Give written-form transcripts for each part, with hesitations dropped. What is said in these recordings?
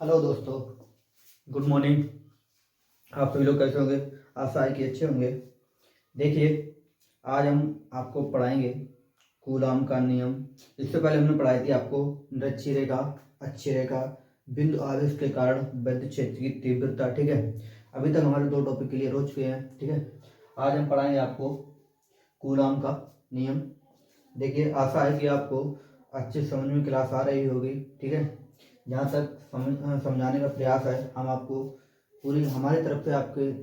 Hello दोस्तों, good morning. आप सभी लोग कैसे होंगे? आशा है कि अच्छे होंगे। देखिए, आज हम आपको पढ़ाएंगे कूलाम का नियम। इससे पहले हमने पढ़ाई थी आपको निरक्षी रेखा, अच्छी रेखा, बिंदु आवेश के कारण विद्युत क्षेत्र की तीव्रता। ठीक है, अभी तक हमारे दो टॉपिक क्लियर हो चुके हैं। ठीक है, आज हम पढ़ाएंगे आपको कूलाम का नियम। देखिए, आशा है कि आपको अच्छे समझ में क्लास आ रही होगी। ठीक है, जहाँ तक समझाने का प्रयास है, हम आपको पूरी हमारी तरफ से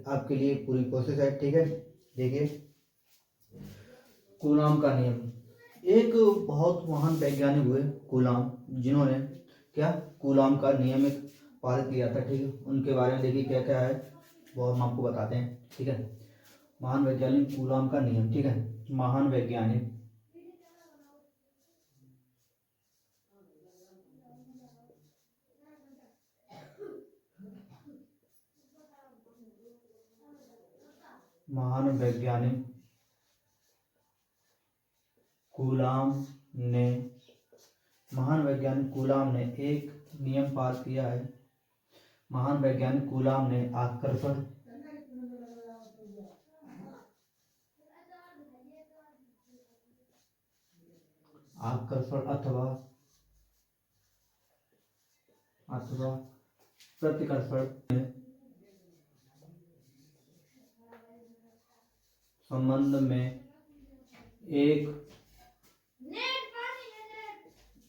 आपके लिए पूरी कोशिश है। ठीक है, देखिए कूलाम का नियम। एक बहुत महान वैज्ञानिक हुए कूलाम, जिन्होंने क्या कूलाम का नियम एक पारित किया था। ठीक है, उनके बारे में देखिए क्या क्या है वो हम आपको बताते हैं। ठीक है, महान वैज्ञानिक कूलाम का नियम। ठीक है, महान वैज्ञानिक महान वैज्ञानिक कूलाम ने महान वैज्ञानिक कूलाम ने एक नियम पास किया है। महान वैज्ञानिक कूलाम ने आकर्षण आकर्षण अथवा अथवा प्रतिकर्षण के संबंध में एक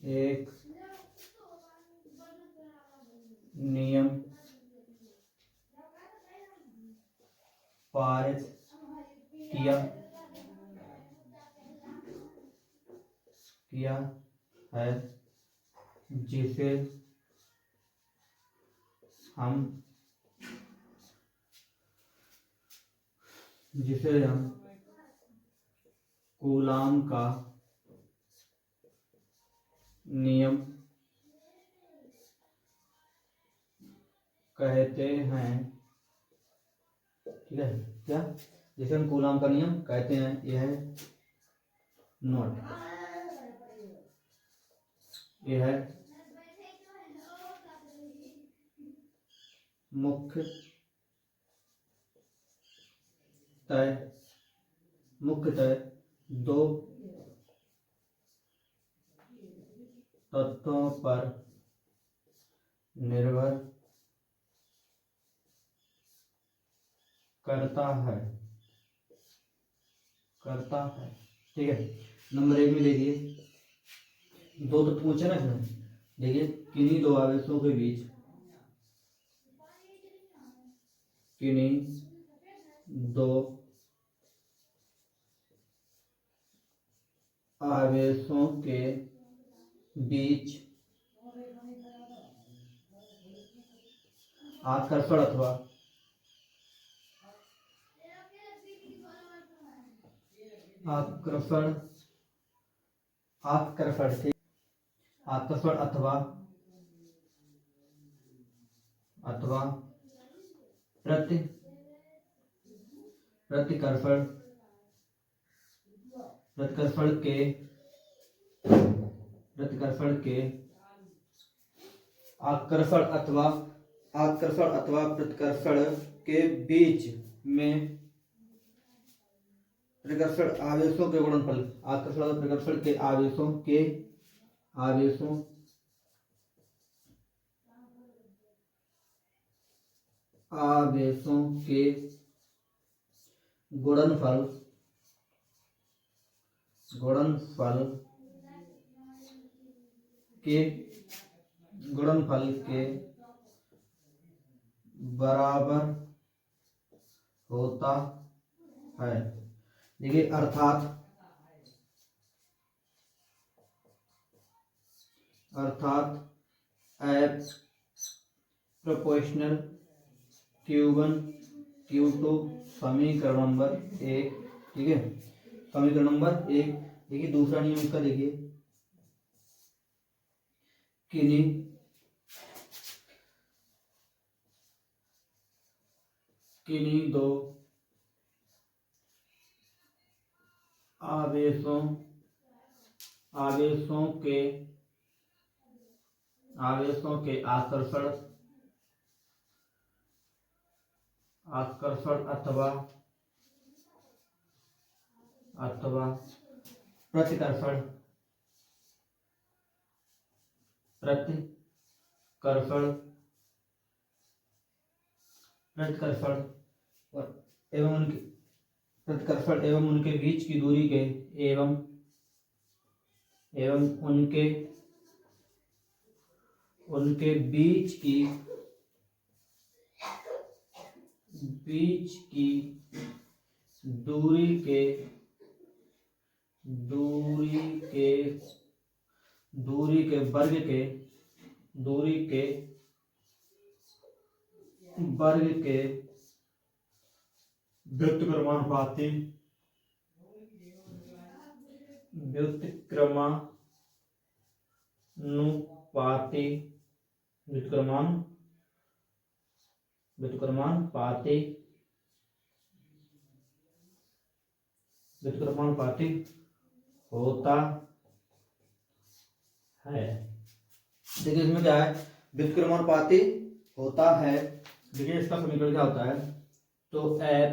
एक नियम पारित किया किया है, जिसे हम कूलाम का नियम कहते हैं। ठीक है, क्या जिसे हम कूलाम का नियम कहते हैं, यह है नोट, यह है मुख्यतः दो तत्वों पर निर्भर करता है। ठीक है, नंबर एक में देखिए दो तत्व पूछे ना इसमें। देखिए, किन्हीं दो आवेशों के बीच किन्हीं दो आवेशों के बीच आकर्षण अथवा आकर्षण आकर्षण ठीक आकर्षण अथवा अथवा प्रति प्रतिकर्षण प्रतिकर्षण के आकर्षण अथवा प्रतिकर्षण के बीच में प्रतिकर्षण आवेशों के गुणनफल, आकर्षण और प्रतिकर्षण के आवेशों के गुणनफल के बराबर होता है। देखिए, अर्थात F प्रोपोर्शनल Q1 Q2 समीकरण नंबर एक। ठीक है, समीकरण नंबर एक। देखिए, दूसरा नियम इसका देखिए, किन्हीं दो आवेशों के आकर्षण आकर्षण अथवा अथवा प्रतिकर्षण प्रतिकर्षण प्रतिकर्षण और एवं उनके प्रतिकर्षण एवं उनके बीच की दूरी के एवं एवं उनके बीच की दूरी के वर्ग के व्युत्क्रमानुपाती व्युत्क्रमानुपाती होता है। देखिए इसमें क्या है, व्युत्क्रमानुपाती होता है। देखिए इसका समीकरण क्या होता है, तो F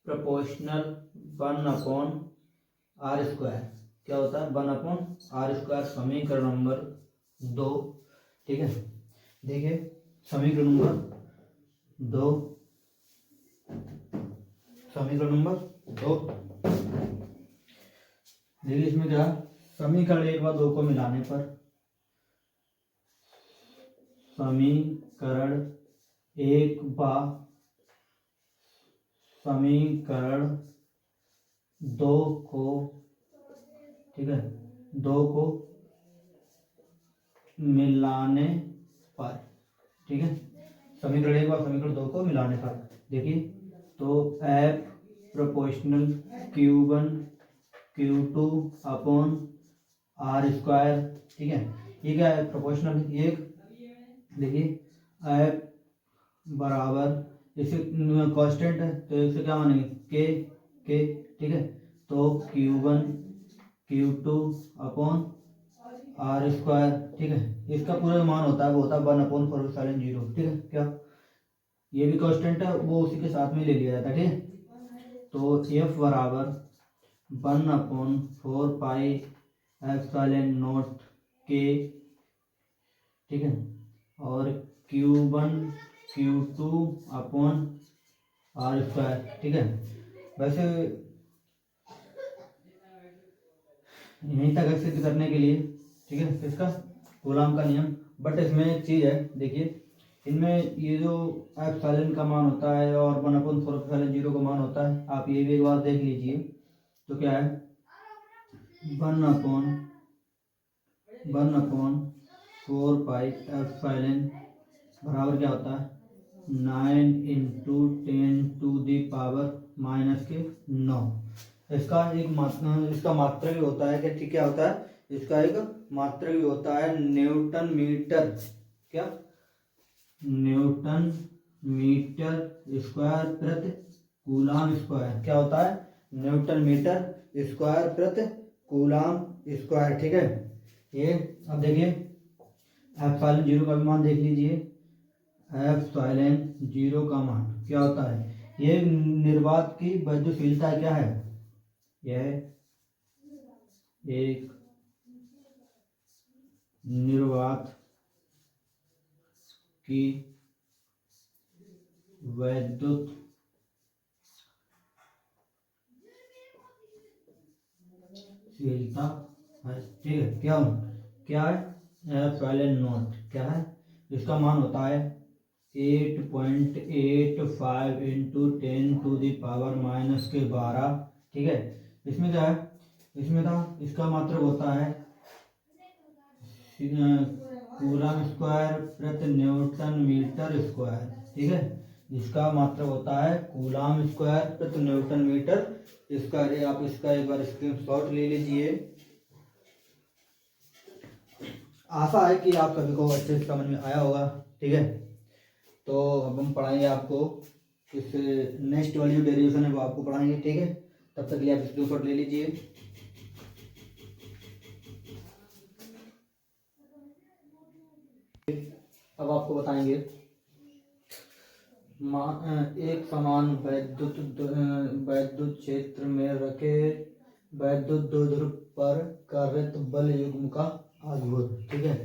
प्रोपोर्शनल 1/r²। क्या होता है, 1/r², समीकरण नंबर 2। ठीक है, देखिए समीकरण नंबर 2, देखिए इसमें क्या, समीकरण 1 व 2 को मिलाने पर समीकरण 1 व समीकरण 2 को, ठीक है, 2 को मिलाने पर, ठीक है, समीकरण 1 व समीकरण 2 को मिलाने पर देखिए, तो F proportional Q1 Q2 upon r²। ठीक है, ये क्या है, प्रोपोर्शनल। एक देखिए F बराबर, इसे कांस्टेंट है तो इसे क्या मानेंगे, के। ठीक है, तो Q1 Q2 अपॉन r²। ठीक है, इसका पूरा मान होता है, वो होता है 1/4π0। ठीक है, क्या ये भी कांस्टेंट है, वो उसी के साथ में ले लिया जाता है। ठीक है, तो F बराबर 1/4πε0 के। ठीक है, और Q1 Q2 अपॉन r²। ठीक है, वैसे यहीं तक सिद्ध करने के लिए, ठीक है, इसका कूलॉम का नियम। बट इसमें एक चीज है, देखिए इनमें ये जो एप्सिलॉन का मान होता है और 1/4π0 का मान होता है, आप ये भी एक बार देख लीजिए। तो क्या है, 1/4πε बराबर क्या होता है, 9 × 10⁻⁹ इसका इसका मात्रक भी होता है। ठीक, क्या होता है, इसका एक मात्रक भी होता है, न्यूटन मीटर। क्या, न्यूटन मीटर स्क्वायर प्रति कूलॉम स्क्वायर। क्या होता है, न्यूटन मीटर स्क्वायर प्रति कूलॉम स्क्वायर। ठीक है, ये अब देखिए एप्सिलॉन 0 का भी मान देख लीजिए। एप्सिलॉन 0 का मान क्या होता है, ये निर्वात की वैद्युशीलता क्या है, यह एक निर्वात की वैद्युत शीलता है। ठीक है, क्या है, एप्सिलॉन 0 क्या है, इसका मान होता है 8.85 × 10⁻⁻²। ठीक है, इसमें क्या है, इसमें था, इसका मात्रक होता है कूलॉम स्क्वायर प्रति न्यूटन मीटर स्क्वायर। ठीक है, इसका मात्रक होता है कूलॉम स्क्वायर प्रति न्यूटन मीटर स्क्वायर। आप इसका एक बार स्क्रीनशॉट ले लीजिए। आशा है कि आप सभी को अच्छे से समझ में आया होगा। ठीक है, तो अब हम पढ़ाएंगे आपको इस नेक्स्ट वाली जो डेरिवेशन है वो आपको पढ़ाएंगे। ठीक है, तब तक के लिए आप स्क्रीनशॉट ले लीजिए। अब आपको बताएंगे एक समान वैद्युत क्षेत्र में रखे वैद्युत द्विध्रुव पर कार्यरत बल युग्म का आघूर्ण। ठीक है,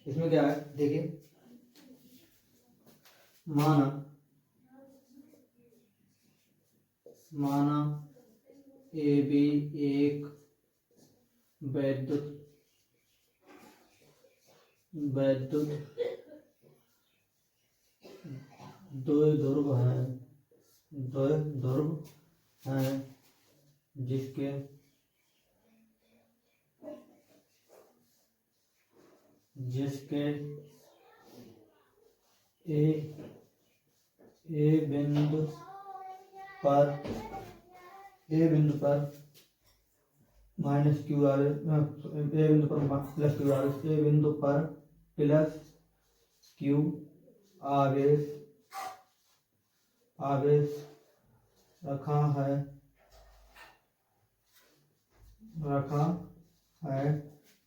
इसमें क्या है देखिए, माना ए बी एक वैद्युत द्विध्रुव है जिसके ए बिंदु पर माइनस क्यू आर, ए बिंदु पर प्लस क्यू आर, ए बिंदु पर प्लस क्यू आवेश रखा है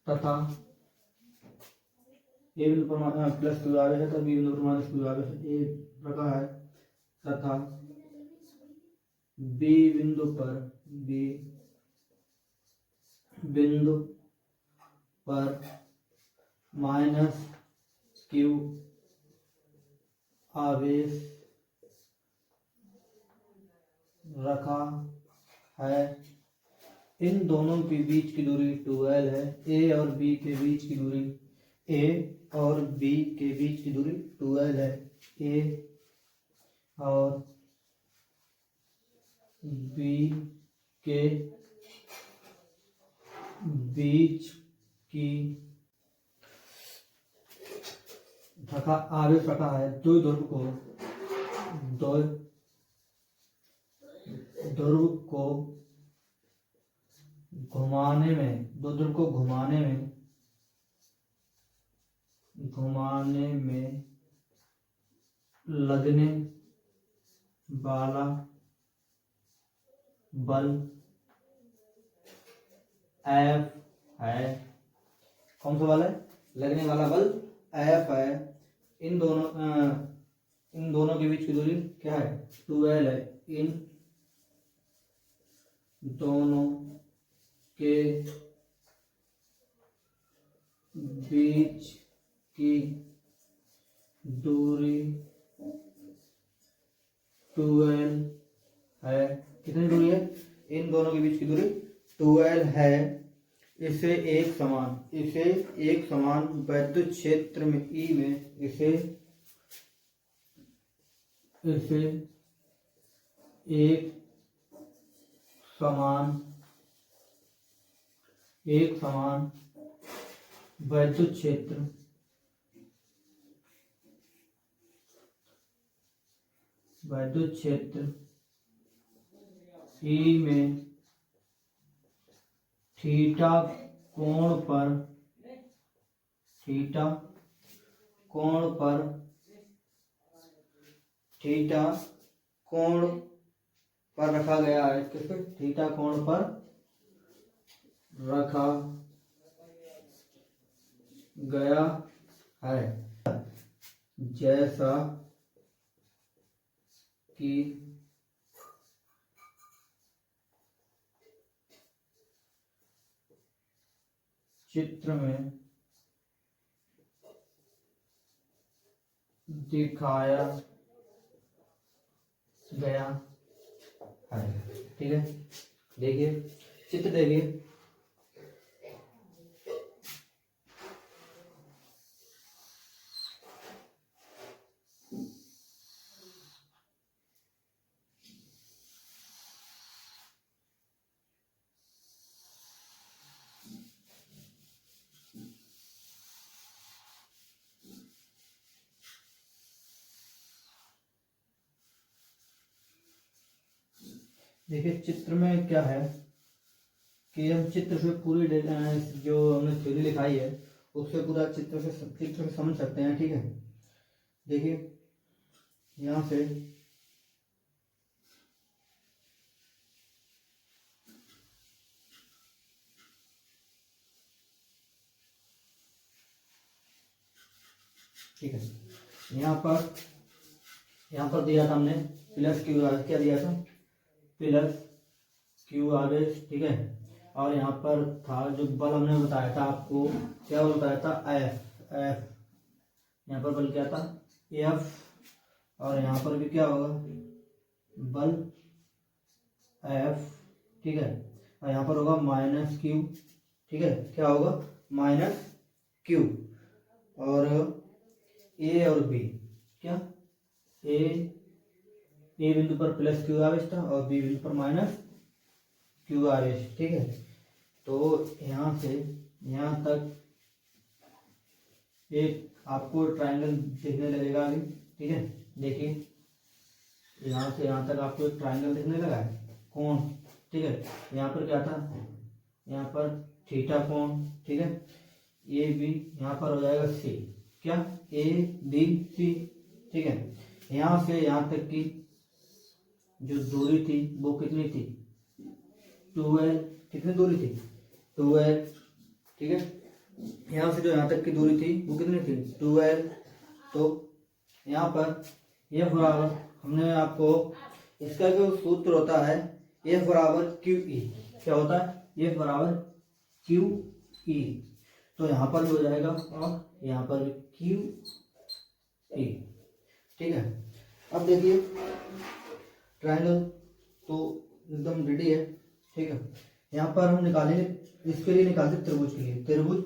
तथा ए बिंदु पर प्लस क्यू आवेश है, तब बी बिंदु पर माइनस क्यू आवेश ए रखा है तथा बी बिंदु पर माइनस क्यू आवेश रखा है। इन दोनों के बीच की दूरी 2l है। ए और बी के बीच की दूरी 2l है। ए और बी के बीच की आवेश रखा है। द्विध्रुव को घुमाने में लगने वाला बल F है। कौन सा बल है? लगने वाला बल F है। इन दोनों के बीच की दूरी क्या है? 2l है। इन दोनों के बीच की दूरी 2l है। कितनी दूरी है? इन दोनों के बीच की दूरी 2l है। इसे एक समान वैद्युत क्षेत्र में E में इसे एक समान वैद्युत क्षेत्र E में थीटा कोण पर रखा गया है। किसपे? थीटा कोण पर रखा गया है। जैसा कि चित्र में दिखाया गया है। ठीक है, देखिए चित्र देखिए। देखिए चित्र में क्या है कि हम चित्र से पूरी जो हमने थ्योरी लिखाई है उससे पूरा चित्र से समझ सकते हैं। ठीक है, देखिए यहाँ से ठीक है, यहाँ पर यहाँ पर दिया था हमने प्लस क्यू आवेश, क्या दिया था, प्लस क्यू आवेश, ठीक है। और यहाँ पर था जो बल हमने बताया था आपको, क्या बल बताया था, एफ एफ, यहाँ पर बल क्या था, एफ, और यहाँ पर भी क्या होगा, बल एफ, ठीक है। और यहाँ पर होगा माइनस क्यू, ठीक है, क्या होगा, माइनस क्यू। और ए और बी, क्या, ए बिंदु पर प्लस क्यू आवेश था और बी बिंदु पर माइनस क्यू आवेश, ठीक है। तो यहाँ से यहाँ तक एक आपको ट्रायंगल दिखने लगेगा अभी, ठीक है। देखिए यहाँ से यहाँ तक आपको एक ट्रायंगल दिखने लगा है, कोण, ठीक है। यहाँ पर क्या था, यहाँ पर थीटा कोण, ठीक है। ए बी यहाँ पर हो जाएगा सी, क्या, ए बी सी, ठीक है। यहाँ से यहाँ तक की जो दूरी थी वो कितनी थी, 2l, कितनी दूरी थी, 2l, ठीक है। यहाँ से जो यहाँ तक की दूरी थी वो कितनी थी, 2l। तो यहाँ पर F बराबर, हमने आपको इसका जो सूत्र होता है F बराबर क्यू ई, क्या होता है, F बराबर क्यू ई। तो यहाँ पर भी हो जाएगा और यहाँ पर भी क्यू ई, ठीक है। अब देखिए ट्रायंगल तो एकदम रेडी है, ठीक है। यहाँ पर हम निकालेंगे, इसके लिए निकालते त्रिभुज के लिए, त्रिभुज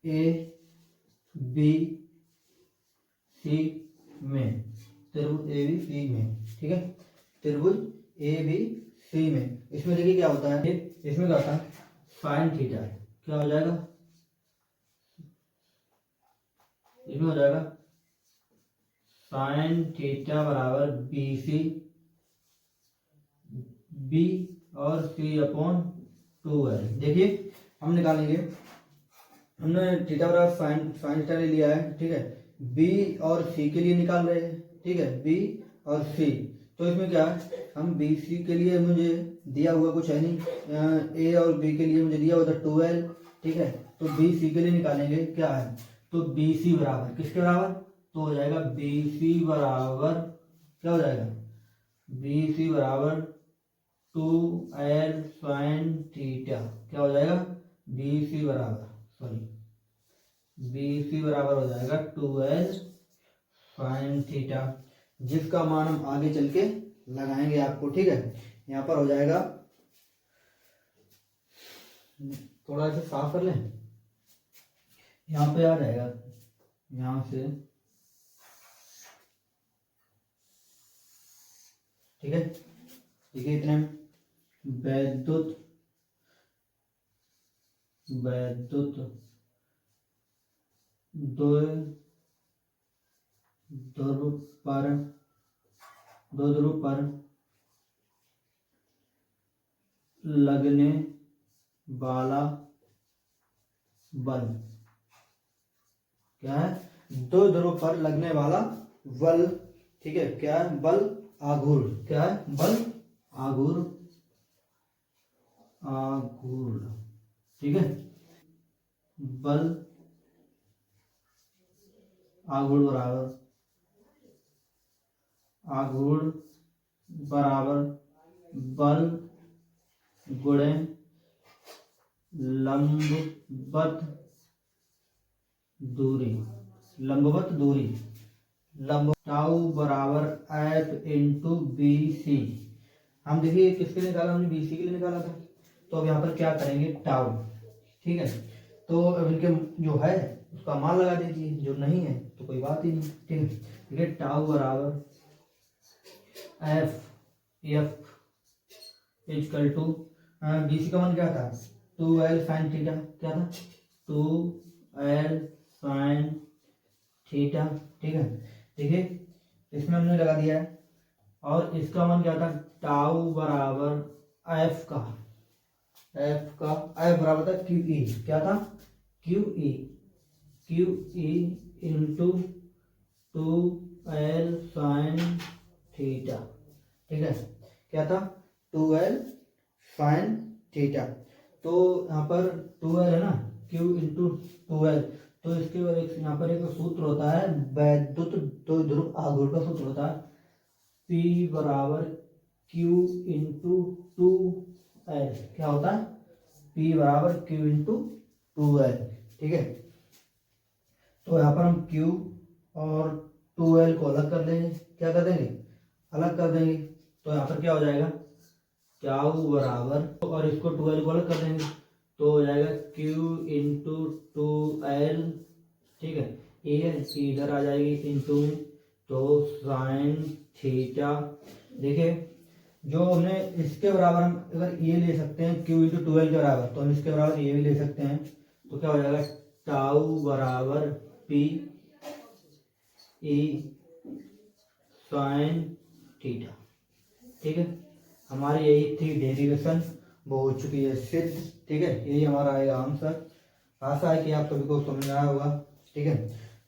ए बी सी में, त्रिभुज ए बी सी में, ठीक है। त्रिभुज ए बी सी में, इसमें देखिए क्या होता है, इसमें क्या होता है, साइन थीटा, क्या हो जाएगा, इसमें हो जाएगा साइन थीटा बराबर बी सी, बी और सी अपॉन 2l। देखिए हम निकालेंगे, हमने थीटा बराबर साइन थीटा ले लिया है, ठीक है। बी और सी के लिए निकाल रहे हैं, ठीक है, बी और सी। तो इसमें क्या है, हम बी सी के लिए मुझे दिया हुआ कुछ है नहीं, ए और बी के लिए मुझे दिया हुआ था 2l, ठीक है। तो बी सी के लिए निकालेंगे, क्या है, तो बी सी बराबर किसके बराबर, तो हो जाएगा बी सी बराबर, क्या हो जाएगा, बी सी बराबर 2l साइन थीटा, क्या हो जाएगा, बी सी बराबर, सॉरी, बी सी बराबर हो जाएगा 2l साइन थीटा, जिसका मान हम आगे चल के लगाएंगे आपको, ठीक है। यहाँ पर हो जाएगा, थोड़ा सा साफ कर लें, यहाँ पे आ जाएगा, यहाँ से, ठीक है। देखिए इतने वैद्युत दो ध्रुव पर लगने वाला बल, क्या है, दो ध्रुव पर लगने वाला बल, ठीक है, क्या है, बल आघूर्ण, क्या है, बल आघूर्ण, ठीक है। बल आघूर्ण बराबर बल गुणे लंबवत दूरी, टाउ बराबर एफ इंटू बी सी। हम देखिए किसके लिए निकाला, हमने बी सी के लिए निकाला था। तो अब यहाँ पर क्या करेंगे, टाउ, ठीक है। तो अब इनके जो है उसका मान लगा दीजिए, जो नहीं है तो कोई बात ही नहीं, ठीक है। देखिए टाउ बराबर F equal to, B C का मान क्या था, 2l साइन थीटा, क्या था, 2l साइन थीटा, ठीक है। देखिए इसमें हमने लगा दिया है, और इसका मान क्या था, टाउ बराबर एफ बराबर था क्यू ई, क्या था, Q E into 2l sine theta, ठीक है, क्या था, 2l साइन थीटा। तो यहाँ पर 2l है ना, Q इंटू 2L। तो इसके यहाँ पर एक सूत्र होता है वैद्युत द्विध्रुव आघूर्ण का सूत्र होता है P बराबर Q इंटू 2L। क्या होता है? P बराबर Q इंटू 2L। ठीक है, तो यहाँ पर हम Q और 2L को अलग कर देंगे। क्या कर देंगे? अलग कर देंगे। तो यहाँ पर क्या हो जाएगा? Q बराबर, और इसको 2L को अलग कर देंगे तो हो जाएगा Q इंटू 2L। ठीक है, ये इधर आ जाएगी इंटू में, तो साइन थीटा। देखिए, जो हमने इसके बराबर हम अगर ये ले सकते हैं Q इंटू 2L के बराबर, तो हम इसके बराबर ये भी ले सकते हैं। तो क्या हो जाएगा? टाउ बराबर P ई साइन थीटा। ठीक है, हमारी यही थी डेरिवेशन, वो हो चुकी है सिद्ध। ठीक है, यही हमारा आएगा आंसर। आशा है कि आप सभी को समझ आया होगा। ठीक है,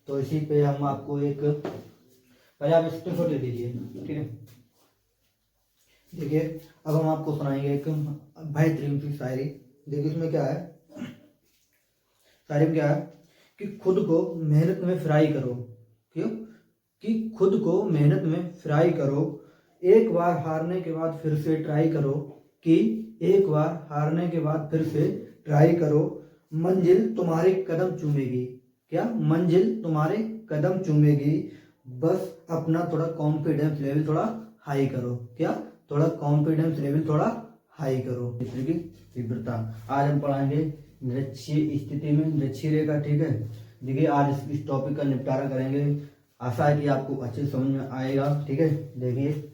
तो इसी पे हम आपको एक पहले आप स्क्रीनशॉट ले लीजिए। ठीक है, देखिए अब हम आपको सुनाएंगे एक बेहतरीन सी शायरी। देखिए इसमें क्या है, शायरी में क्या है कि खुद को मेहनत में फ्राई करो। क्यों? कि खुद को मेहनत में फ्राई करो, एक बार हारने के बाद फिर से ट्राई करो। कि एक बार हारने के बाद फिर से ट्राई करो, मंजिल तुम्हारे कदम चूमेगी। क्या? मंजिल तुम्हारे कदम चूमेगी, बस अपना थोड़ा कॉन्फिडेंस लेवल थोड़ा हाई करो। क्या? थोड़ा कॉन्फिडेंस लेवल थोड़ा हाई करो। चित्र की तीव्रता आज हम पढ़ाएंगे निरक्षीय स्थिति में निरक्षीय रेखा। ठीक है, देखिए आज इस टॉपिक का निपटारा करेंगे। आशा है कि आपको अच्छे समझ में आएगा। ठीक है, देखिए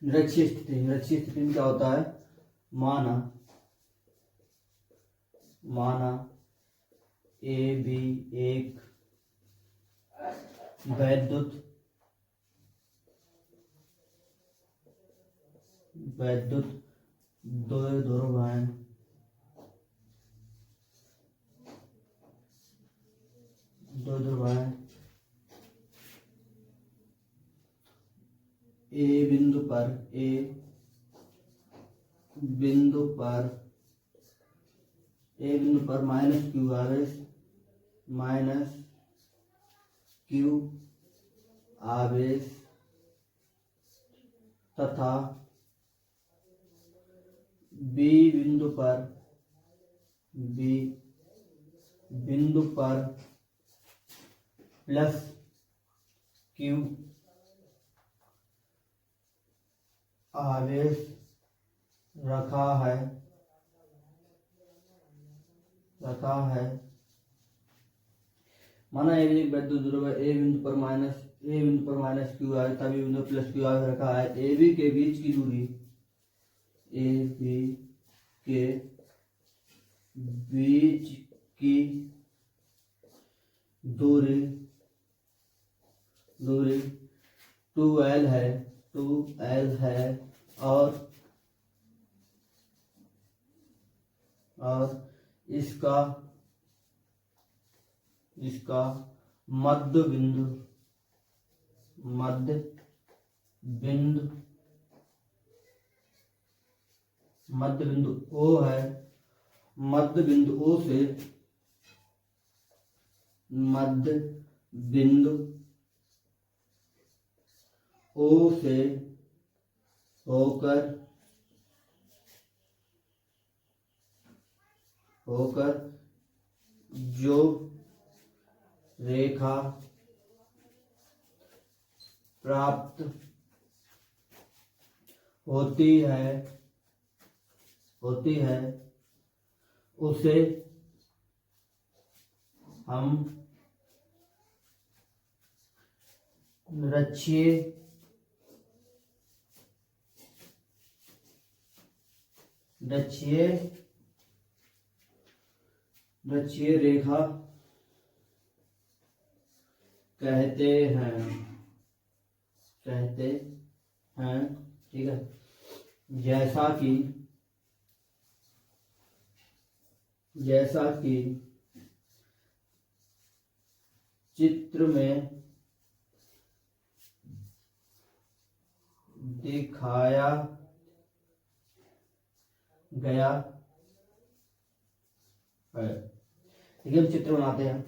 निरक्षीय स्थिति, निरक्षीय स्थिति में क्या होता है? माना ए बी एक वैद्युत द्विध्रुव है। ए बिंदु पर माइनस क्यू आवेश तथा बी बिंदु पर प्लस क्यू आवेश रखा है। माना ए एक वैद्युत ध्रुव है, ए बिंदु पर माइनस क्यू आवेश तथा बी बिंदु प्लस क्यू आवेश रखा है। ए बी के बीच की दूरी, दूरी 2L है और इसका मध्य बिंदु O है। मध्य बिंदु O से होकर जो रेखा प्राप्त होती है उसे हम निरक्षीय रेखा कहते हैं। ठीक है, जैसा कि चित्र में दिखाया गया है। देखिए हम चित्र बनाते हैं।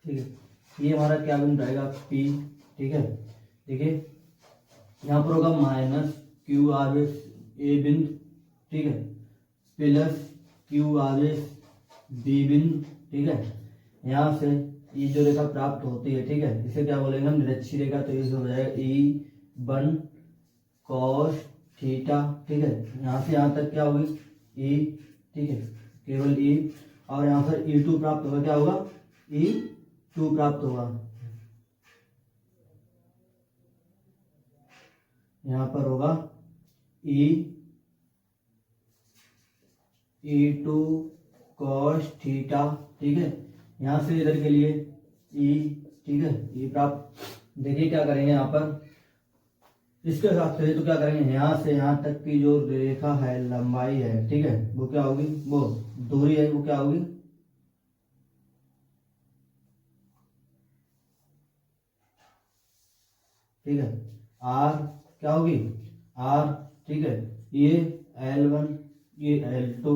ठीक है, ये हमारा क्या बन जाएगा P। ठीक है, देखिए यहाँ पर होगा माइनस क्यू आवेश ए बिंदु, ठीक है, प्लस क्यू आवेश बी बिंदु। ठीक है, यहाँ से ये जो रेखा प्राप्त होती है, ठीक है, इसे क्या बोलेंगे हम, निरक्षी रेखा। तो इसे हो जाएगा E1 cos थीटा। ठीक है, यहाँ से यहाँ तक क्या होगी E, ठीक है, केवल E। और यहाँ पर E2 प्राप्त होगा, क्या होगा E2 प्राप्त होगा। यहाँ पर होगा E2 cos थीटा। ठीक है, यहाँ से इधर के लिए E, ठीक है, E प्राप्त। देखिए क्या करेंगे यहाँ पर, इसके साथ से तो क्या करेंगे, यहाँ से यहाँ तक की जो रेखा है, लंबाई है, ठीक है, वो क्या होगी, वो दूरी है, वो क्या होगी, ठीक है, R क्या होगी, R। ठीक है, ये L1, ये L2।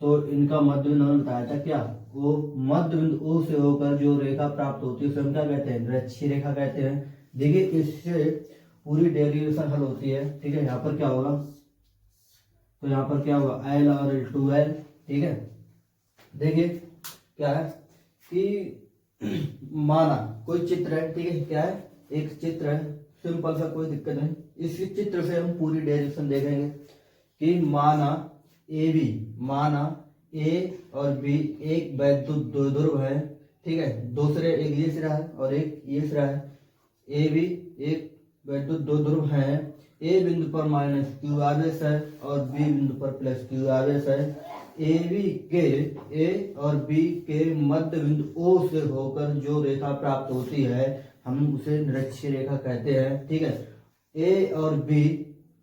तो इनका मध्य बिंदु हमने बताया था क्या, वो मध्य बिंदु O से होकर जो रेखा प्राप्त होती है उसे हम क्या कहते हैं, निरक्षी रेखा कहते हैं। देखिए इससे पूरी डेरिवेशन हल होती है। ठीक है, यहाँ पर क्या होगा, तो यहाँ पर क्या होगा L और L2L। ठीक है, देखिए क्या है कि माना कोई चित्र है, ठीक है, क्या है, एक चित्र है, सिंपल सा, कोई दिक्कत नहीं। इस चित्र से हम पूरी डेरिवेशन देखेंगे कि माना ए और बी एक वैद्युत द्विध्रुव है। ठीक है, दूसरे एक ये सिरा है और एक ये सिरा है। ए बी एक वैद्युत द्विध्रुव है। ए बिंदु पर माइनस क्यू आवेश है और बी बिंदु पर प्लस क्यू आवेश है। ए बी के ए और बी के मध्य बिंदु ओ से होकर जो रेखा प्राप्त होती है हम उसे निरक्षी रेखा कहते हैं। ठीक है, ए और बी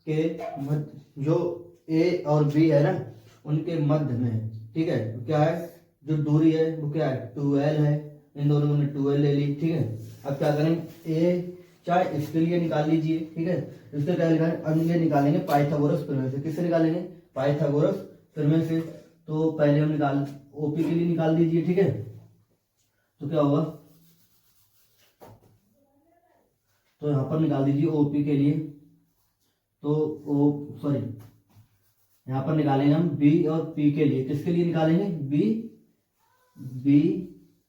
के मध्य, जो ए और बी है ना, उनके मध्य में, ठीक है, क्या है, जो दूरी है वो क्या है, 2L है। इन दोनों ने 2L ले ली। ठीक है, अब क्या करेंगे, ए चाहे इसके लिए निकाल लीजिए। ठीक है, इसके क्या निकालेंगे, अब ये निकालेंगे पाइथागोरस प्रमेय से। किससे निकालेंगे, पाइथागोरस प्रमेय से। तो पहले हम निकाल ओपी के लिए निकाल दीजिए। ठीक है, तो क्या होगा, तो यहाँ पर निकाल दीजिए ओपी के लिए। तो यहाँ पर निकालेंगे हम बी और पी के लिए। किसके लिए निकालेंगे, बी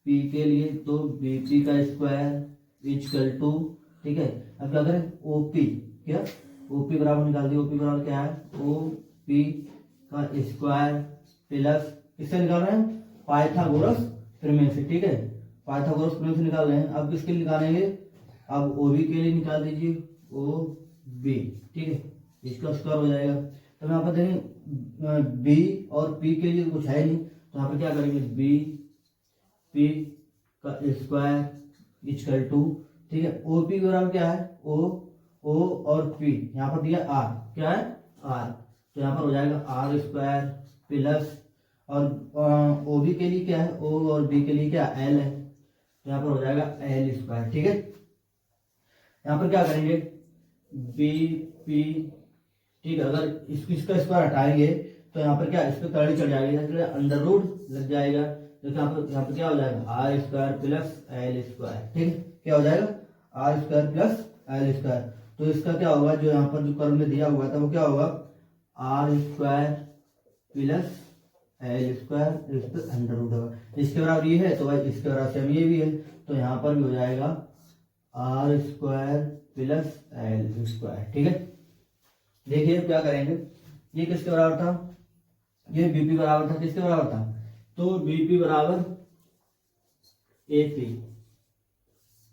पी के लिए। तो बीपी का स्क्वायर इक्वल टू, ठीक है, अब क्या करें, ओपी, क्या, ओपी बराबर निकाल दिए। ओपी बराबर क्या है, ओपी का स्क्वायर प्लस, किससे निकाल रहे हैं, पाइथागोरस प्रमेय से। ठीक है, पाइथागोरस प्रमेय से निकाल रहे हैं। अब किसके लिए निकालेंगे, अब ओबी के लिए निकाल दीजिए, ओ बी। ठीक है, इसका स्क्वायर हो जाएगा। तो यहाँ पर देखें बी और पी के लिए कुछ है नहीं, तो यहाँ पर क्या करेंगे, बी पी का स्क्वायर इक्वल टू, ठीक है, ओ पी बराबर क्या है, ओ और पी, यहाँ पर दिया आर, क्या है, आर। तो यहाँ पर हो जाएगा आर स्क्वायर प्लस, और ओ बी के लिए क्या है, ओ और बी के लिए क्या, एल है, तो यहाँ पर हो जाएगा एल स्क्वायर। ठीक है, यहाँ पर क्या करेंगे, बी पी, ठीक है, अगर इसका स्क्वायर हटाएंगे तो यहाँ पर क्या, इस पर कड़ी चढ़ जाएगी, अंडर रूट लग जाएगा। तो यहाँ पर क्या हो जाएगा, R square plus L square. ठीक है, क्या हो जाएगा, R square plus L square. तो इसका क्या होगा, जो यहाँ पर जो क्रम में दिया हुआ था वो क्या होगा, R square plus L square इस पर अंडर रूट होगा। इसके बराबर ये है तो भाई इसके बराबर सेम ये भी है, तो यहाँ पर भी हो जाएगा R square plus L square. ठीक है, देखिए क्या करेंगे, ये किसके बराबर था, ये बीपी बराबर था, किसके बराबर था, तो बीपी बराबर एपी।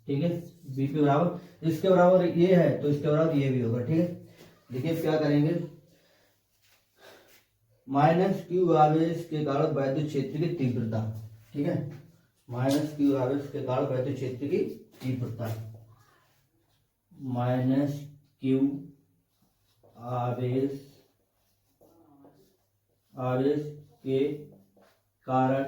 ठीक है, बीपी बराबर इसके बराबर ये है तो इसके बराबर ये भी होगा। ठीक है, देखिए क्या करेंगे, माइनस क्यू आवेश के कारण वैद्युत क्षेत्र की तीव्रता। ठीक है, माइनस क्यू आवेश के कारण वैद्युत क्षेत्र की तीव्रता, माइनस क्यू आवेश आवेश के कारण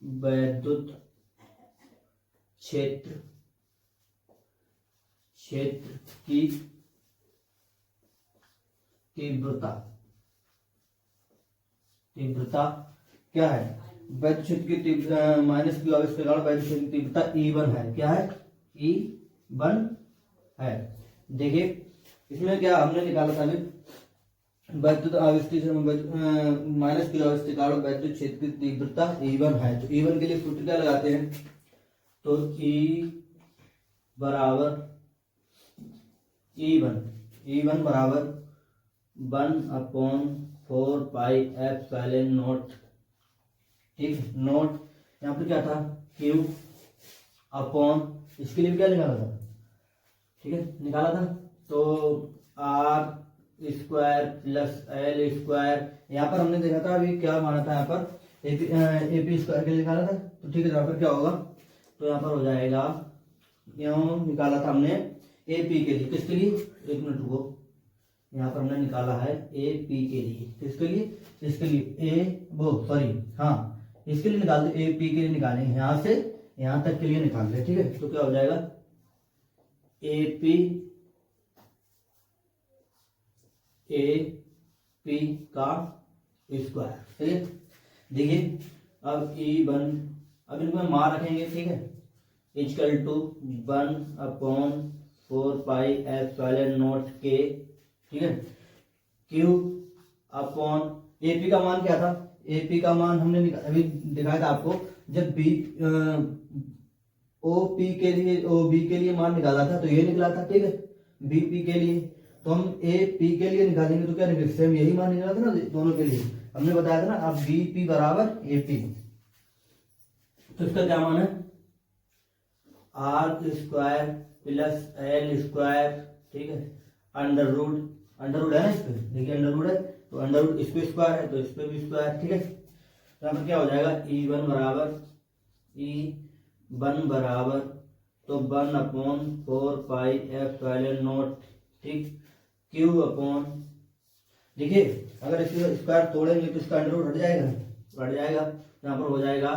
वैद्युत क्षेत्र की तीव्रता क्या है? वैद्युत क्षेत्र की माइनस क्यू आवेश के कारण वैद्युत क्षेत्र की तीव्रता E1 है। क्या है? E1 है। देखिए इसमें क्या हमने निकाला था अभी, वैद्युत आवेश माइनस क्यू आवेश के कारण वैद्युत क्षेत्र की तीव्रता E1 है। तो E1 के लिए सूत्र क्या लगाते हैं? तो E1 बराबर 1/4πε0। ठीक, नोट यहाँ पे क्या था? Q अपॉन, इसके लिए क्या निकाला था? ठीक है, निकाला था तो R² प्लस L²। यहाँ पर हमने देखा था अभी क्या माना था, यहाँ पर AP² के लिए निकाला था। तो ठीक है, यहाँ पर क्या होगा? तो यहाँ पर हो जाएगा, यहाँ निकाला था हमने AP के लिए। किसके लिए? एक मिनट रुको, यहाँ पर हमने निकाला है AP के लिए। किसके लिए? इसके लिए इसके लिए निकाल दे। AP के लिए निकालेंगे, यहाँ से यहाँ तक के लिए निकाल दे। ठीक है, तो क्या हो जाएगा? AP का स्क्वायर। ठीक है, देखिए अब E1, अब इनको मान रखेंगे। ठीक है, इक्वल टू 1/4πε0 के। ठीक है, Q अपॉन AP का मान क्या था? AP का मान हमने अभी दिखाया था आपको, जब OB के लिए मान निकाला था तो ये निकला था। ठीक है, BP के लिए, तो हम AP के लिए निकालेंगे तो क्या निकलेगा? सेम यही मान निकला था ना दोनों के लिए, हमने बताया था ना। अब BP बराबर AP, तो इसका क्या मान है? R² plus L²। ठीक है, अंडर रूट है ना इस पे, देखिए अंडर रूट है तो अंडर रूट इस पे स्क्वायर है तो इस पे भी स्क्वायर। ठीक है, तो यहाँ पर क्या हो जाएगा? E1 बराबर तो 1/4πε0। ठीक, Q अपॉन, देखिए अगर इसका स्क्वायर तोड़ेंगे तो इसका अंडर रूट हट जाएगा। यहाँ पर हो जाएगा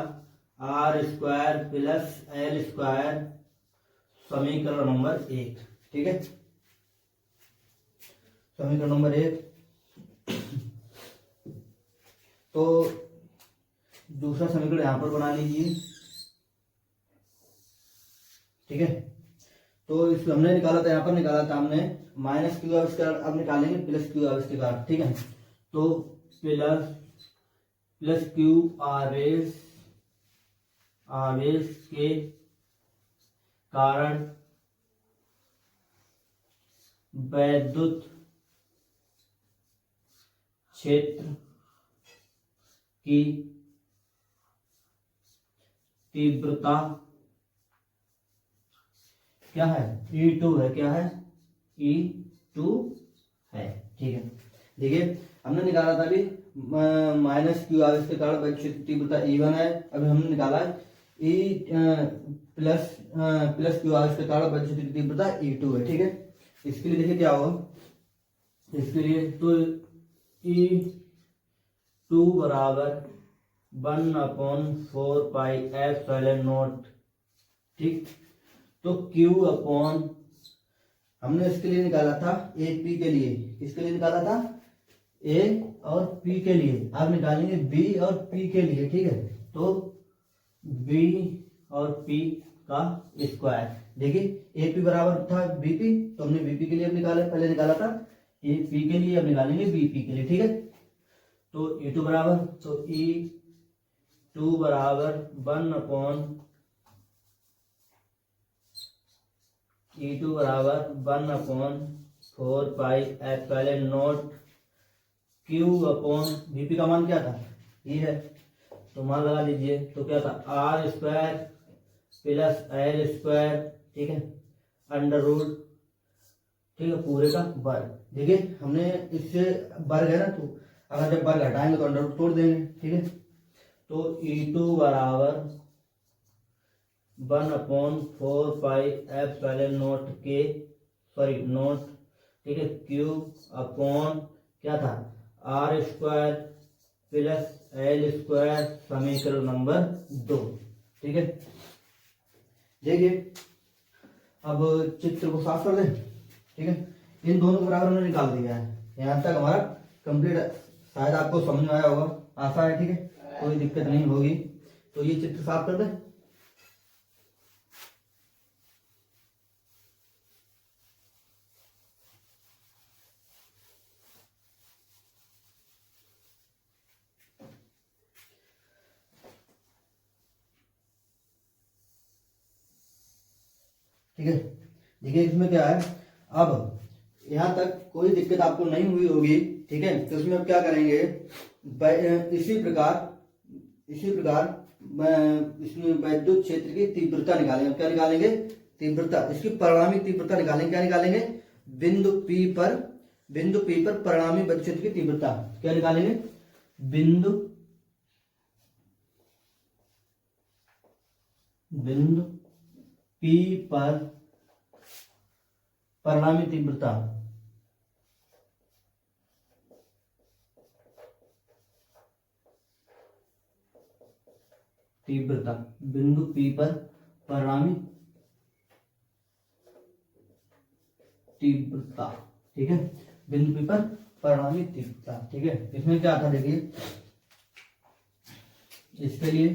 R² प्लस L², समीकरण नंबर 1। ठीक है, समीकरण नंबर 1। तो दूसरा समीकरण यहां पर बना लीजिए। ठीक है, तो इस हमने निकाला था, यहाँ पर निकाला था हमने माइनस क्यू आवेश के कारण, अब निकालेंगे प्लस क्यू आवेश के कारण। ठीक है, तो प्लस क्यू आवेश के कारण वैद्युत क्षेत्र की तीव्रता क्या है? E2 है। क्या है? E2 है। ठीक है, देखिए हमने निकाला था अभी माइनस क्यू आवेश के कारण वैद्युत क्षेत्र की तीव्रता E1 है। अभी हमने निकाला है प्लस क्यू आवेश के कारण वैद्युत क्षेत्र की तीव्रता E2 है। ठीक है, इसके लिए देखिए क्या होगा, इसके लिए तो E2 बराबर 1/4πε0। ठीक, तो Q अपॉन, हमने इसके लिए निकाला था AP के लिए। किसके लिए निकाला था? A और P के लिए। अब निकालेंगे B और P के लिए। ठीक है, तो B और P का स्क्वायर। देखिए AP बराबर था BP, तो हमने BP के लिए अब पहले निकाला था AP के लिए, अब निकालेंगे BP के लिए। ठीक है, तो E2 बराबर, तो E2 बराबर 1/4πε0 Q अपॉन VP का मान क्या था? ये है, तो मान लगा लीजिए। तो क्या था? R² plus L²। ठीक है, अंडर रूट, ठीक है, पूरे का वर्ग। देखिए हमने इससे वर्ग है ना, तो अगर जब वर्ग हटाएंगे तो अंडर रूट तोड़ देंगे। ठीक है, तो E2 बराबर 1/4 पाई एप्सिलॉन नॉट ठीक है क्यू अपॉन क्या था R square plus L square समीकरण नंबर 2। ठीक है, देखिए अब चित्र को साफ कर दें। ठीक है, इन दोनों को बराबर हमने निकाल दिया है। यहाँ तक हमारा कंप्लीट है। शायद आपको समझ में आया होगा, आसान है। ठीक है, कोई दिक्कत नहीं होगी। तो ये चित्र साफ कर दें। ठीक है, देखिए इसमें क्या है। अब यहाँ तक कोई दिक्कत आपको नहीं हुई होगी। ठीक है, तो इसमें अब क्या करेंगे, इसी प्रकार इसमें विद्युत क्षेत्र की तीव्रता निकालेंगे। क्या निकालेंगे, तीव्रता, इसकी परिणामी तीव्रता निकालेंगे। क्या निकालेंगे, बिंदु P पर परिणामी विद्युत क्षेत्र की तीव्रता क्या निकालेंगे, बिंदु P पर परिणामी तीव्रता बिंदु P पर परिणामी तीव्रता। ठीक है, बिंदु P पर परिणामी तीव्रता। ठीक है, इसमें क्या था, देखिए इसके लिए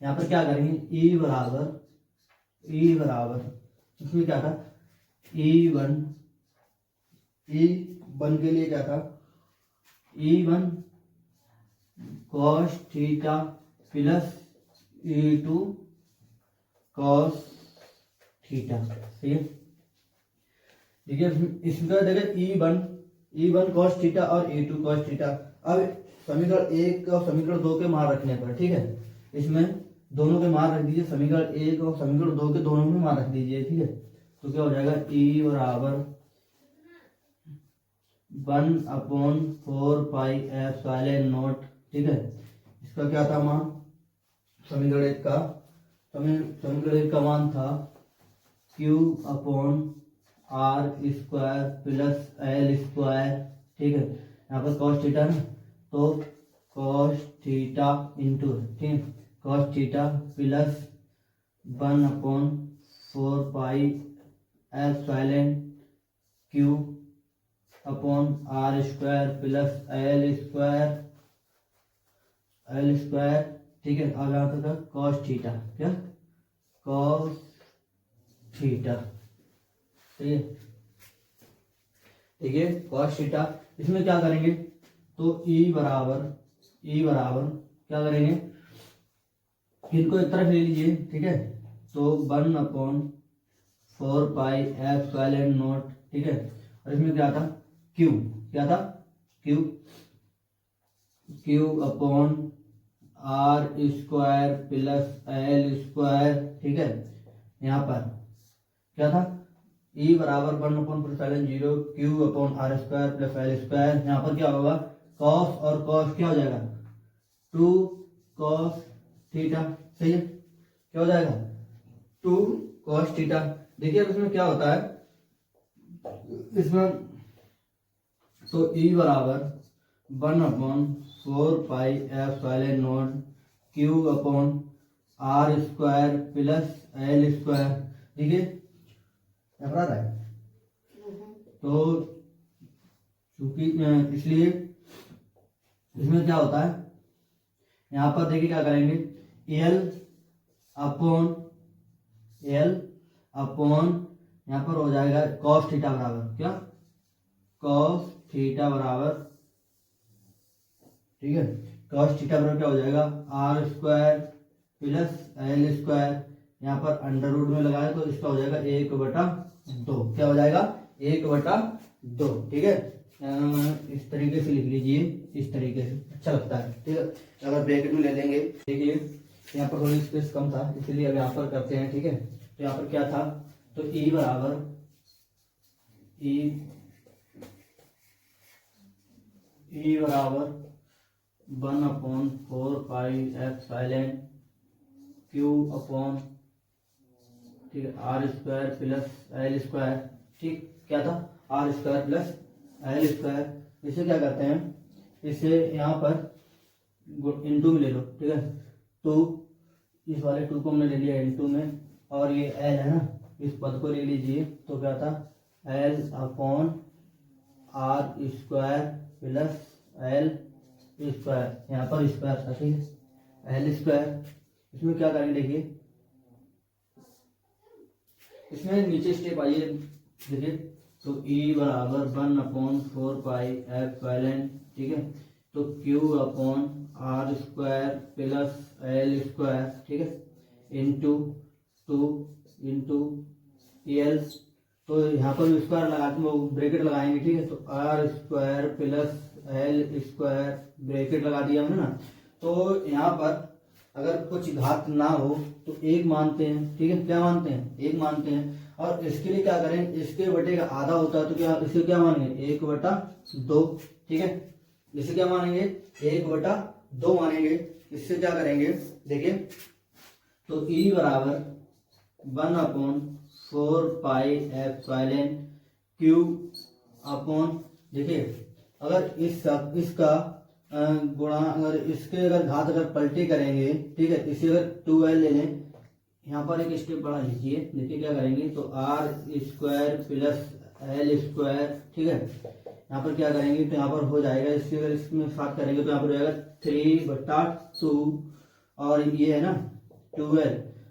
यहाँ पर क्या करेंगे, E बराबर इसमें क्या था, E1 के लिए क्या था, E1 cos theta plus E2 cos theta. ठीक है, देखिए इसका देखिए E1 cos थीटा और E2 cos थीटा। अब समीकरण 1 और समीकरण 2 के मान रखने पर, ठीक है, इसमें दोनों के मान रख दीजिए। समीकरण 1 और समीकरण 2 के दोनों में मान रख दीजिए। ठीक है, तो क्या हो जाएगा, E बराबर 1/4 पाई एप्सिलॉन नॉट। ठीक है, इसका क्या था मान, समीकरण 1 का मान था Q upon R square plus L square. ठीक है, यहाँ पर कॉस थीटा ना, तो कॉस थीटा इंटू, ठीक है, cos theta plus 1/4 pi epsilon Q upon R square plus L square. ठीक है, अब यहाँ पर कॉस थीटा, क्या कॉस थीटा। ठीक है, देखिए कॉस थीटा, इसमें क्या करेंगे, तो E बराबर क्या करेंगे, इनको एक तरफ ले लीजिए। ठीक है, तो 1/4 पाई एप्सिलॉन नॉट। ठीक है, और इसमें क्या था, Q upon R square plus L square. ठीक है, यहाँ पर क्या था, E बराबर 1/4 Q upon R square plus L square. यहाँ पर क्या होगा, कॉस और कॉस क्या हो जाएगा, 2 कॉस थीटा। सही है, क्या हो जाएगा, 2 कॉस थीटा। देखिए अब इसमें क्या होता है, इसमें तो E बराबर 1/4 pi epsilon naught Q upon R square plus L square. देखिए यहाँ है, तो चूंकि इसलिए इसमें क्या होता है, यहाँ पर देखिए क्या करेंगे, L अपॉन यहाँ पर हो जाएगा कॉस थीटा बराबर क्या, कॉस थीटा बराबर, ठीक है, कॉस थीटा बराबर क्या हो जाएगा, R square plus L square. यहाँ पर अंडर रूट में लगाए तो इसका हो जाएगा 1/2। क्या हो जाएगा, 1/2। ठीक है, इस तरीके से लिख लीजिए, इस तरीके से अच्छा लगता है। ठीक है, अगर ब्रैकेट में ले लेंगे, देखिए यहाँ पर थोड़ी स्पेस कम था, इसलिए अब यहाँ पर करते हैं। ठीक है, तो यहाँ पर क्या था, तो E बराबर 1/4 पाई एप्सिलॉन Q अपॉन ठीक है, R square plus L square, ठीक, क्या था, R square plus L square. इसे क्या करते हैं, इसे यहाँ पर इनटू में ले लो, ठीक है, तो इस वाले 2 को हमने ले लिया इनटू में, और ये एल है ना, इस पद को ले लीजिए, तो क्या था, L upon R square plus L square, यहाँ पर स्क्वायर था, ठीक है, एल स्क्वायर। इसमें क्या करेंगे देखिए, इसमें नीचे स्टेप आइए देखिए, तो E बराबर 1/4π/, ठीक है, तो Q upon R square plus L square, ठीक है, इंटू 2 इंटू एल, तो यहाँ पर स्क्वायर लगाते वो ब्रैकेट लगाएंगे, ठीक है, तो R square plus L square bracket लगा दिया हमने ना। तो यहाँ पर अगर कुछ घात ना हो तो 1 मानते हैं, ठीक है, क्या मानते हैं, 1 मानते हैं, और इसके लिए क्या करें, इसके बटे का आधा होता है तो क्या, इसे क्या मानेंगे, 1/2, ठीक है, इसे क्या मानेंगे, 1/2 मानेंगे। इससे क्या करेंगे देखिए, तो E बराबर 1/4π/, Q अपॉन, देखिए अगर इसका गुणा, अगर इसके अगर घात अगर पलटी करेंगे, ठीक है, इसे अगर 2l ले लें, यहाँ पर एक स्टेप बढ़ा लीजिए, देखिए क्या करेंगे, तो R square plus L square, ठीक है, यहाँ पर क्या करेंगे, तो यहाँ पर हो जाएगा, इससे अगर इसमें साथ करेंगे तो यहाँ पर हो जाएगा 3/2, और ये है ना 12,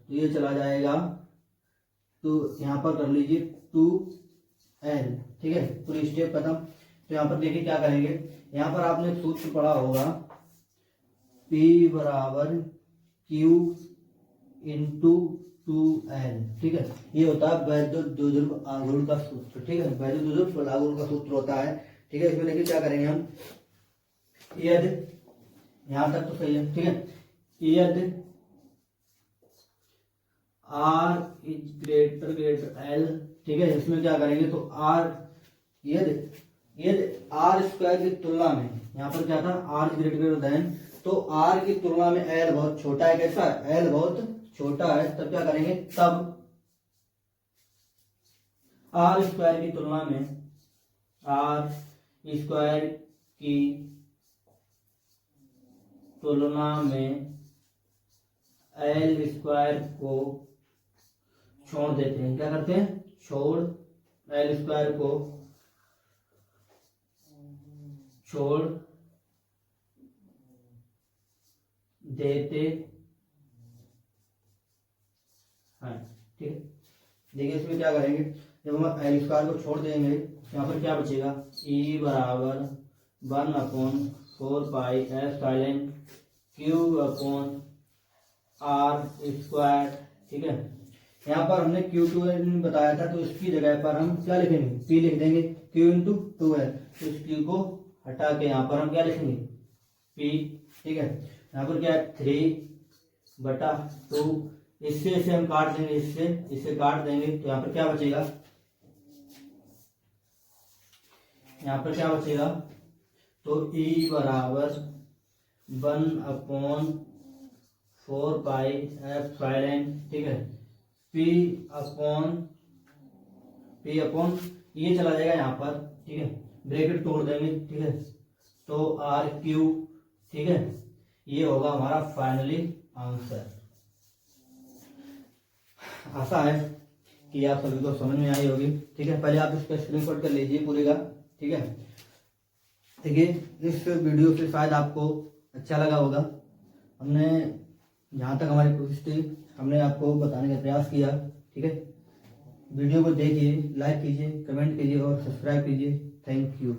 तो ये चला जाएगा, तो यहाँ पर कर लीजिए 2l, ठीक है, पूरी स्टेप खत्म। तो यहाँ पर देखिए क्या करेंगे, यहाँ पर आपने सूत्र पढ़ा होगा, P बराबर Q इंटू 2l, ठीक है, ये होता है वैद्युत आघूर्ण का सूत्र, ठीक है, वैद्युत आघूर्ण का सूत्र होता है, ठीक है। इसमें देखिए क्या करेंगे हम, यदि यहाँ तक तो सही है, ठीक है, यदि R इज ग्रेटर L, ठीक है, इसमें क्या करेंगे, तो R यदि R स्क्वायर की तुलना में, यहाँ पर क्या था, R इज ग्रेटर देन, तो R की तुलना में L बहुत छोटा है, कैसा है, L बहुत छोटा है, तब क्या करेंगे, तब R स्क्वायर की तुलना में, R स्क्वायर की तुलना में L स्क्वायर को छोड़ देते हैं, क्या करते हैं, छोड़, L स्क्वायर को छोड़ देते हैं, ठीक है। देखिए इसमें क्या करेंगे, जब हम एल स्क्वायर को छोड़ देंगे, यहाँ पर क्या बचेगा, E बराबर 1/4π/, Q अपॉन आर स्क्वायर, ठीक है। यहाँ पर हमने Q2 बताया था, तो इसकी जगह पर हम क्या लिखेंगे, P लिख देंगे, Q इंटू 2l, तो इस Q को हटा के यहाँ पर हम क्या लिखेंगे, P, ठीक है। यहाँ पर क्या है, 3/2, इससे इसे हम काट देंगे, इससे काट देंगे, तो यहाँ पर क्या बचेगा, यहाँ पर क्या बचेगा, तो E बराबर 1/4π/, ठीक है, P अपॉन ये चला जाएगा यहाँ पर, ठीक है, ब्रैकेट तोड़ देंगे, ठीक है, तो RQ, ठीक है, ये होगा हमारा फाइनली आंसर। आशा है कि आप सभी को समझ में आई होगी, ठीक है। पहले आप इसका स्क्रीनशॉट कर लीजिए पूरे का, ठीक है। देखिए इस वीडियो से शायद आपको अच्छा लगा होगा, हमने जहाँ तक हमारी कोशिश थी हमने आपको बताने का प्रयास किया, ठीक है। वीडियो को देखिए, लाइक कीजिए, कमेंट कीजिए और सब्सक्राइब कीजिए। Thank you.